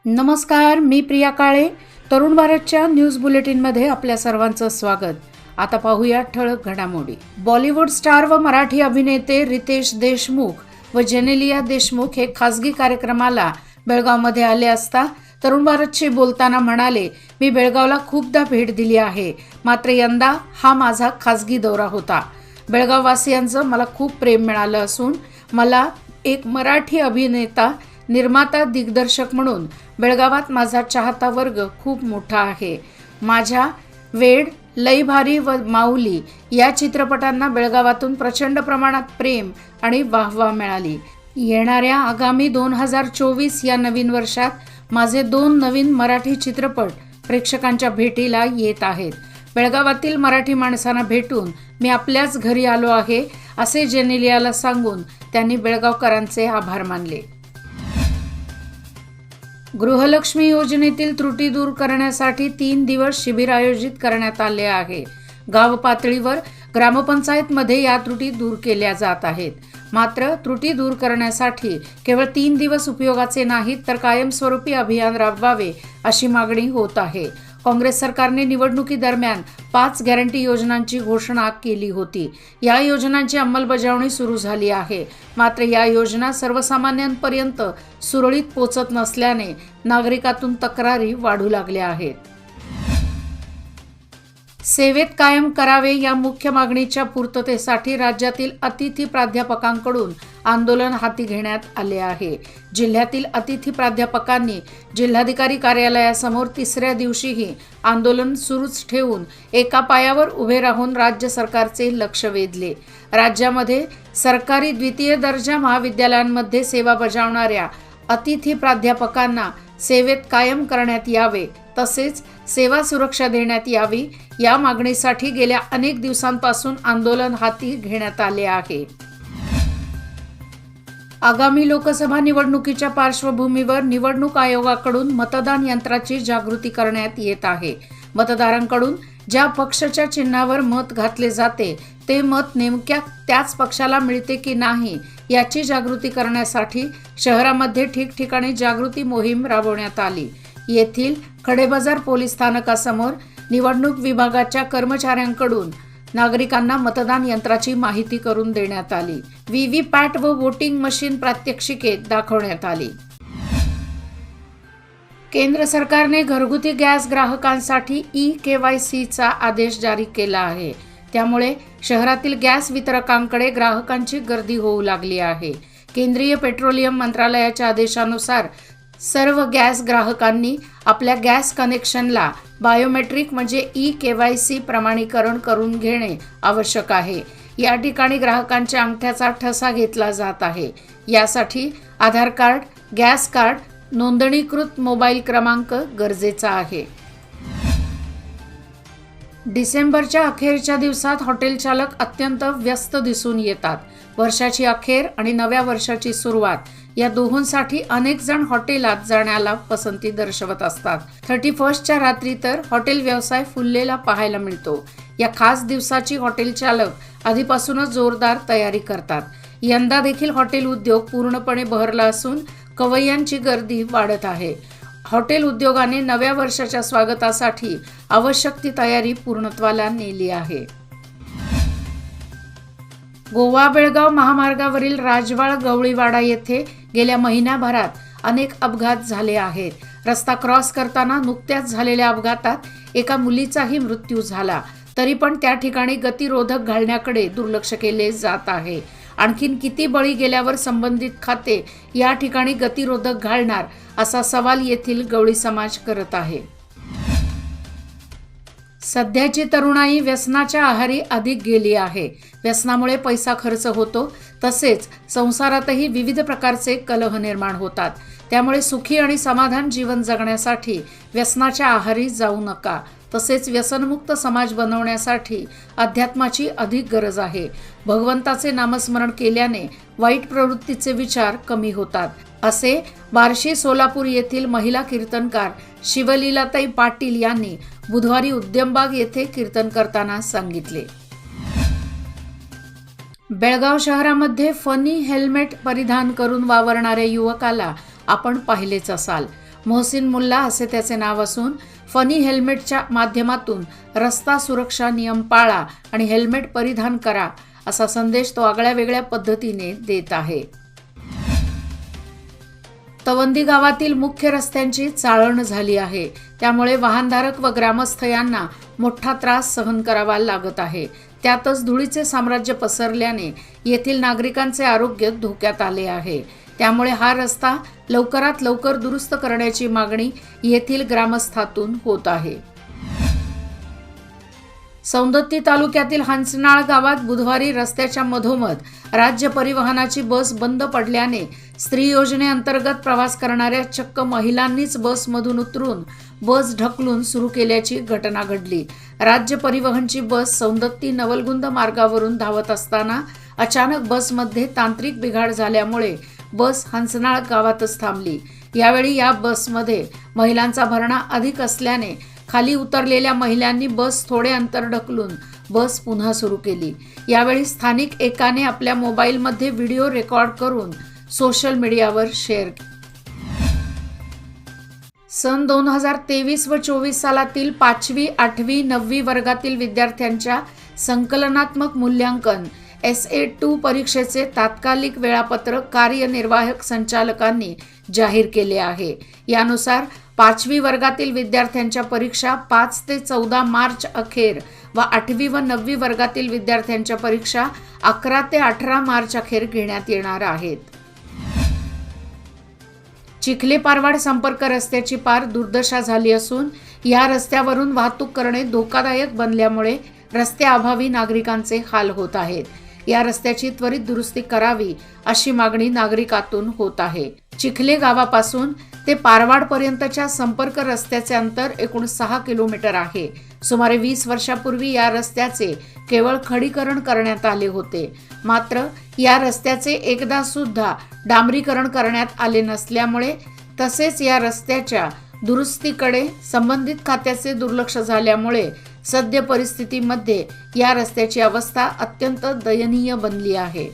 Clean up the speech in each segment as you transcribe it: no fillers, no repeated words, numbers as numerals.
नमस्कार, मी प्रिया काळे. तरुण भारतच्या न्यूज बुलेटिनमध्ये आपल्या सर्वांचं स्वागत. आता पाहूया ठळक घडामोडी. बॉलिवूड स्टार व मराठी अभिनेते रितेश देशमुख व जेनेलिया देशमुख हे खासगी कार्यक्रमाला बेळगावमध्ये आले असता तरुण भारतशी बोलताना म्हणाले, मी बेळगावला खूपदा भेट दिली आहे, मात्र यंदा हा माझा खासगी दौरा होता. बेळगाववासियांचं मला खूप प्रेम मिळालं असून मला एक मराठी अभिनेता, निर्माता, दिग्दर्शक म्हणून बेळगावात माझा चाहता वर्ग खूप मोठा आहे. माझ्या वेड, लई भारी व माऊली या चित्रपटांना बेळगावातून प्रचंड प्रमाणात प्रेम आणि वाहवा मिळाली. येणाऱ्या आगामी 2024 या नवीन वर्षात माझे 2 नवीन मराठी चित्रपट प्रेक्षकांच्या भेटीला येत आहेत. बेळगावातील मराठी माणसांना भेटून मी आपल्याच घरी आलो आहे असे जेनेलियाला सांगून त्यांनी बेळगावकरांचे आभार मानले. गृहलक्ष्मी योजनेतील त्रुटी दूर करण्यासाठी 3 दिवस शिबिर आयोजित करण्यात आले आहे. गाव पातळीवर ग्रामपंचायतमध्ये या त्रुटी दूर केल्या जात आहेत. मात्र त्रुटी दूर करण्यासाठी केवळ 3 दिवस उपयोगाचे नाहीत तर कायमस्वरूपी अभियान राबवावे अशी मागणी होत आहे. काँग्रेस सरकारने निवडणुकीदरम्यान 5 गॅरंटी योजनांची घोषणा केली होती. या योजनांची अंमलबजावणी सुरू झाली आहे. मात्र या योजना सर्वसामान्यांपर्यंत सुरळीत पोचत नसल्याने नागरिकातून तक्रारी वाढू लागल्या आहेत. सेवेत कायम करावे या मुख्य मागणीच्या पूर्ततेसाठी राज्यातील अतिथी प्राध्यापकांकडून आंदोलन हाती घेण्यात आले आहे. जिल्ह्यातील अतिथी प्राध्यापकांनी जिल्हाधिकारी कार्यालयासमोर 3ऱ्या दिवशीही आंदोलन सुरूच ठेवून एका पायावर उभे राहून राज्य सरकारचे लक्ष वेधले. राज्यामध्ये सरकारी द्वितीय दर्जा महाविद्यालयांमध्ये सेवा बजावणाऱ्या अतिथी प्राध्यापकांना सेवेत कायम करण्यात यावे, तसेच सेवा सुरक्षा देण्यात यावी या मागणीसाठी गेल्या अनेक दिवसांपासून आंदोलन हाती घेण्यात आले आहे. आगामी लोकसभा निवडणुकीच्या पार्श्वभूमीवर निवडणूक आयोगाकडून मतदान यंत्राची जागृती करण्यात येत आहे. मतदारांकडून ज्या पक्षाच्या चिन्हावर मत घातले जाते ते मत नेमक्या त्याच पक्षाला मिळते की नाही याची जागृती करण्यासाठी शहरामध्ये ठिकठिकाणी जागृती मोहीम राबवण्यात आली. येथील खडेबाजार पोलीस स्थानकासमोर निवडणूक विभागाच्या कर्मचाऱ्यांकडून नागरिकांना मतदान यंत्राची माहिती करून देण्यात आली. व्हीव्हीपॅट व वोटिंग मशीन प्रात्यक्षिके दाखवण्यात आली. केंद्र सरकारने घरगुती गॅस ग्राहकांसाठी ई-KYCचा आदेश जारी केला आहे. त्यामुळे शहरातील गॅस वितरकांकडे ग्राहकांची गर्दी होऊ लागली आहे. केंद्रीय पेट्रोलियम मंत्रालयाच्या आदेशानुसार सर्व गॅस ग्राहकांनी आपल्या गॅस कनेक्शनला बायोमेट्रिक म्हणजे ई-KYC प्रमाणीकरण करून घेणे आवश्यक आहे. या ठिकाणी ग्राहकांच्या अंगठ्याचा ठसा घेतला जात आहे. यासाठी आधार कार्ड, गॅस कार्ड, नोंदणीकृत मोबाईल क्रमांक गरजेचा आहे. डिसेंबरच्या अखेरच्या दिवसात हॉटेल चालक अत्यंत व्यस्त दिसून येतात. वर्षाची अखेर आणि नव्या वर्षाची सुरुवात या दोहोंसाठी अनेक जण हॉटेलात जाण्याला पसंती दर्शवत असतात. 31च्या रात्री तर हॉटेल व्यवसाय फुललेला पाहायला मिळतो. या खास दिवसाची हॉटेल चालक आधीपासूनच जोरदार तयारी करतात. यंदा देखील हॉटेल उद्योग पूर्णपणे बहरला असून कवय्यांची गर्दी वाढत आहे. हॉटेल उद्योगाने नव्या वर्षाच्या स्वागतासाठी आवश्यक ती तयारी पूर्णत्वाला नेली आहे. गोवा बेळगाव महामार्गावरील राजवाड गवळीवाडा येथे गेल्या महिन्याभरात अनेक अपघात झाले आहेत. रस्ता क्रॉस करताना नुकत्याच झालेल्या अपघातात एका मुलीचाही मृत्यू झाला. तरी पण त्या ठिकाणी गतिरोधक घालण्याकडे दुर्लक्ष केले जात आहे. आणखीन किती बळी गेल्यावर संबंधित खाते या ठिकाणी गतिरोधक घालणार असा सवाल येथील गवळी समाज करत आहे. सध्याची तरुणाई व्यसनाच्या आहारी अधिक गेली आहे. व्यसनामुळे पैसा खर्च होतो, तसेच संसारातही विविध प्रकारचे कलह निर्माण होतात. त्यामुळे सुखी आणि समाधान जीवन जगण्यासाठी व्यसनाच्या आहारी जाऊ नका. तसेच व्यसनमुक्त समाज बनवण्यासाठी अध्यात्माची अधिक गरज आहे. भगवंताचे नामस्मरण केल्याने वाईट प्रवृत्तीचे विचार कमी होतात, असे बार्शी सोलापूर येथील महिला कीर्तनकार शिवलीलाताई पाटील यांनी बुधवारी उद्यमबाग येथे कीर्तन करताना सांगितले. बेळगाव शहरामध्ये फनी हेल्मेट परिधान करून वावरणाऱ्या युवकाला आपण पाहिलेच असाल. मोहसिन मुल्ला असे त्याचे नाव असून फनी हेल्मेटच्या माध्यमातून रस्ता सुरक्षा नियम पाळा आणि हेल्मेट परिधान करा असा संदेश तो आगळ्या वेगळ्या पद्धतीने देत आहे. तवंदी गावातील मुख्य रस्त्यांची चाळण झाली आहे. त्यामुळे वाहनधारक व ग्रामस्थ यांना मोठा त्रास सहन करावा लागत आहे. त्यातच धुळीचे साम्राज्य पसरल्याने येथील नागरिकांचे आरोग्य धोक्यात आले आहे. त्यामुळे हा रस्ता लवकरात लवकर दुरुस्त करण्याची मागणी येथील ग्रामस्थातून होत आहे. सौंदत्ती तालुक्यातील हंसनाळ गावात बुधवारी रस्त्याच्या मधोमध राज्य परिवहनाची बस बंद पडल्याने स्त्री योजनेअंतर्गत प्रवास करणाऱ्या चक्क महिलांनीच बसमधून उतरून बस ढकलून सुरू केल्याची घटना घडली. राज्य परिवहनची बस सौंदत्ती नवलगुंद मार्गावरून धावत असताना अचानक बसमध्ये तांत्रिक बिघाड झाल्यामुळे बस हंसनाळ गावातच थांबली. यावेळी या बसमध्ये महिलांचा भरणा अधिक असल्याने खाली उतरलेल्या महिलांनी बस थोडे अंतर ढकलून बस पुन्हा सुरू केली. यावेळी स्थानिक एकाने आपल्या मोबाईलमध्ये व्हिडिओ रेकॉर्ड करून सोशल मीडियावर शेअर केला. सन 2023 व 24 सालातील 5वी, 8वी, 9वी वर्गातील विद्यार्थ्यांच्या संकलनात्मक मूल्यांकन SA2 परीक्षेचे तात्कालिक वेळापत्रक कार्यनिर्वाहक संचालकांनी जाहीर केले आहे. यानुसार 5वी वर्गातील विद्यार्थ्यांच्या परीक्षा 5 ते 14 मार्च अखेर व 8वी व 9वी वर्गातील विद्यार्थ्यांच्या परीक्षा 11 ते 18 मार्च अखेर घेण्यात येणार आहेत. चिखले पारवाड संपर्क रस्त्याची पार दुर्दशा झाली असून या रस्त्यावरून वाहतूक करणे धोकादायक बनल्यामुळे रस्त्याअभावी नागरिकांचे हाल होत आहेत. या रस्त्याची त्वरित दुरुस्ती करावी अशी मागणी नागरिकातून होत आहे. चिखले गावापासून ते पारवाड पर्यंतच्या संपर्क रस्त्याचे अंतर एकूण 6 किलोमीटर आहे. सुमारे 20 वर्षापूर्वी या रस्त्याचे केवळ खडीकरण करण्यात आले होते. मात्र या रस्त्याचे एकदा सुद्धा डांबरीकरण करण्यात आले नसल्यामुळे तसेच या रस्त्याच्या दुरुस्तीकडे संबंधित खात्याचे दुर्लक्ष झाल्यामुळे सद्य परिस्थितीमध्ये या रस्त्याची अवस्था अत्यंत दयनीय बनली आहे.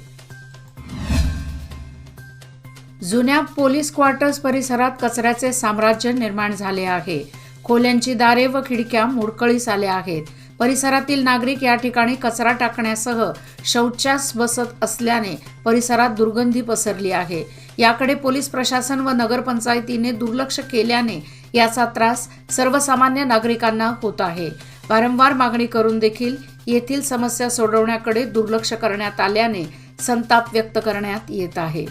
जुन्या पोलीस क्वार्टर्स परिसरात कचऱ्याचे साम्राज्य निर्माण झाले आहे. खोल्यांची दारे व खिडक्या मोडकळीस आल्या आहेत. परिसरातील नागरिक या ठिकाणी कचरा टाकण्यासह शौचास बसत असल्याने परिसरात दुर्गंधी पसरली आहे. याकडे पोलीस प्रशासन व नगरपंचायतीने दुर्लक्ष केल्याने याचा त्रास सर्वसामान्य नागरिकांना होत आहे. वारंवार मागणी करून देखील येथील समस्या सोडवण्याकडे दुर्लक्ष करण्यात आल्याने संताप व्यक्त करण्यात येत आहे.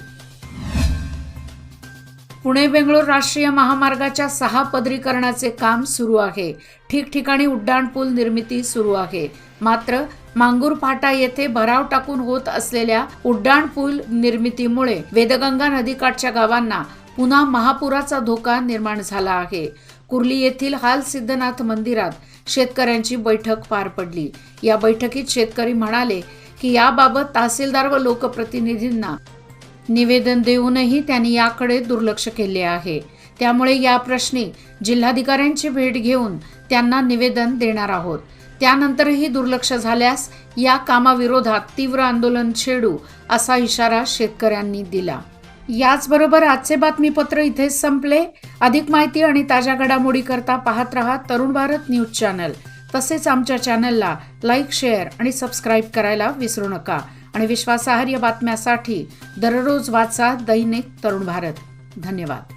पुणे बेंगळूर राष्ट्रीय महामार्गाच्या 6 पदरीकरणाचे काम सुरू आहे. ठिकठिकाणी उड्डाणपूल निर्मिती सुरू आहे. मात्र मांगूर फाटा येथे भराव टाकून होत असलेल्या उड्डाणपूल निर्मितीमुळे वेदगंगा नदीकाठच्या गावांना पुन्हा महापुराचा धोका निर्माण झाला आहे. कुर्ली येथील हाल सिद्धनाथ मंदिरात शेतकऱ्यांची बैठक पार पडली. या बैठकीत शेतकरी म्हणाले की याबाबत तहसीलदार व लोकप्रतिनिधींना निवेदन देऊनही त्यांनी याकडे दुर्लक्ष केले आहे. त्यामुळे या प्रश्नी जिल्हाधिकाऱ्यांची भेट घेऊन त्यांना निवेदन देणार आहोत. त्यानंतरही दुर्लक्ष झाल्यास या कामाविरोधात तीव्र आंदोलन छेडू असा इशारा शेतकऱ्यांनी दिला. याचबरोबर आजचे बातमीपत्र इथेच संपले. अधिक माहिती आणि ताज्या घडामोडी करता पाहत रहा तरुण भारत न्यूज चॅनल. तसेच आमच्या चॅनलला लाईक, शेअर आणि सबस्क्राईब करायला विसरू नका. आणि विश्वासार्ह बातम्यासाठी दररोज वाचा दैनिक तरुण भारत. धन्यवाद.